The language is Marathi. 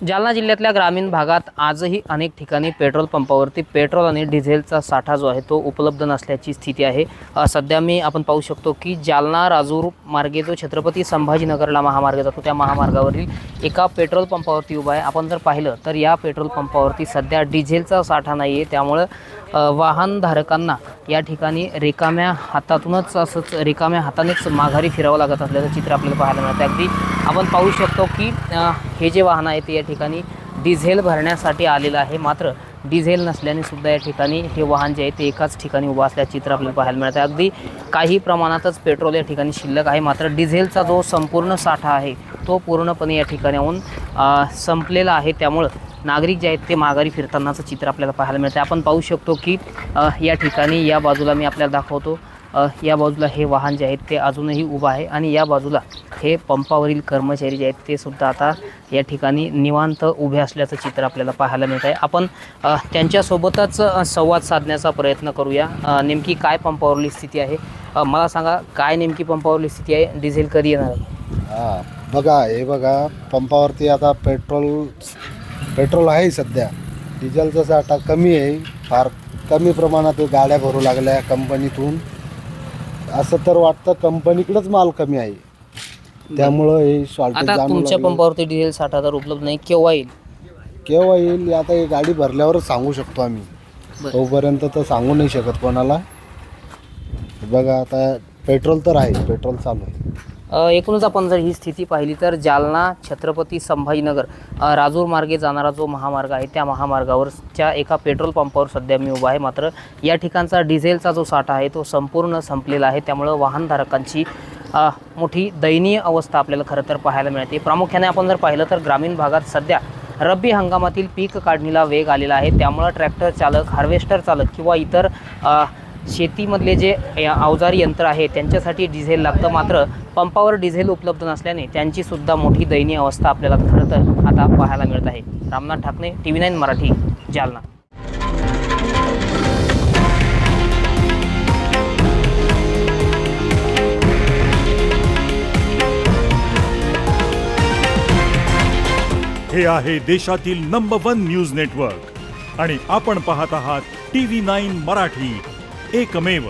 जालना जिल्ह्यातल्या ग्रामीण भागात आजही अनेक ठिकाणी पेट्रोल पंपावरती पेट्रोल आणि डिझेलचा साठा जो आहे तो उपलब्ध नसल्याची स्थिती आहे। सध्या आपण पाहू शकतो की जालना राजूर मार्गे जो छत्रपती संभाजीनगरला महामार्ग जातो त्या महामार्गावरील एका पेट्रोल पंपावरती उभा आहे। आपण जर पाहिलं तर या पेट्रोल पंपावरती सध्या डिझेलचा साठा नाही आहे, त्यामुळे वाहनधारकांना या ठिकाणी रिकाम्या हातानेच माघारी फिरावं लागत असल्याचं चित्र आपल्याला पाहायला मिळतं। अगदी आपण पाहू शकतो की हे जे वाहन आहे ते या ठिकाणी डिझेल भरण्यासाठी आलेलं आहे, मात्र डिझेल नसल्याने सुद्धा या ठिकाणी हे वाहन जे आहे ते एकाच ठिकाणी उभं असल्याचं चित्र आपल्याला पाहायला मिळतं। अगदी काही प्रमाणातच पेट्रोल या ठिकाणी शिल्लक आहे, मात्र डिझेलचा जो संपूर्ण साठा आहे तो पूर्णपणे या ठिकाणाहून संपलेला आहे। त्यामुळे नागरिक जे आहेत ते माघारी फिरतानाचं चित्र आपल्याला पाहायला मिळतं। आपण पाहू शकतो की या ठिकाणी या बाजूला मी आपल्याला दाखवतो, या बाजूला हे वाहन जे आहेत ते अजूनही उभं आहे आणि या बाजूला हे पंपावरील कर्मचारी जे आहेत ते सुद्धा आता या ठिकाणी निवांत उभे असल्याचं चित्र आपल्याला पाहायला मिळत आहे। आपण त्यांच्यासोबतच संवाद साधण्याचा प्रयत्न करूया। नेमकी काय पंपावरली स्थिती आहे, मला सांगा, काय नेमकी पंपावरली स्थिती आहे, डिझेल कधी येणार आहे? बघा, हे बघा, पंपावरती आता पेट्रोल आहे सध्या, डिझेलचा साठा कमी आहे, फार कमी प्रमाणात गाड्या भरू लागल्या कंपनीतून। असं तर वाटतं कंपनीकडेच माल कमी आहे, त्यामुळं हे शॉर्टेज आता तुमच्या पंपावरती डिझेल साठा तर उपलब्ध नाही, केव्हा येईल? केव्हा येईल आता ही गाडी भरल्यावरच सांगू शकतो आम्ही, तोपर्यंत तर सांगू नाही शकत कोणाला। बघा, आता पेट्रोल तर आहे, पेट्रोल चालू आहे। एकूणच आपण जर ही स्थिती पाहिली तर जालना छत्रपती संभाजीनगर राजूर मार्गे जाणारा जो महामार्ग आहे त्या महामार्गावरच्या एका पेट्रोल पंपावर सध्या मी उभा आहे, मात्र या ठिकाणचा डिझेलचा जो साठा आहे तो संपूर्ण संपलेला आहे। त्यामुळे वाहनधारकांची मोठी दयनीय अवस्था आपल्याला खरं तर पाहायला मिळते। प्रामुख्याने आपण जर पाहिलं तर ग्रामीण भागात सध्या रब्बी हंगामातील पीक काढणीला वेग आलेला आहे, त्यामुळे ट्रॅक्टर चालक, हार्वेस्टर चालक किंवा इतर शेतीमधले जे अवजारी यंत्र आहे त्यांच्यासाठी डिझेल लागतं, मात्र पंपावर डिझेल उपलब्ध नसल्याने त्यांची सुद्धा मोठी दयनीय अवस्था आपल्याला खरं तर आता पाहायला मिळत आहे। रामनाथ ठाकणे, TV9 मराठी, जालना। हे आहे देशातील नंबर 1 न्यूज नेटवर्क आणि आपण पाहत आहात TV9 मराठी, एकमेव।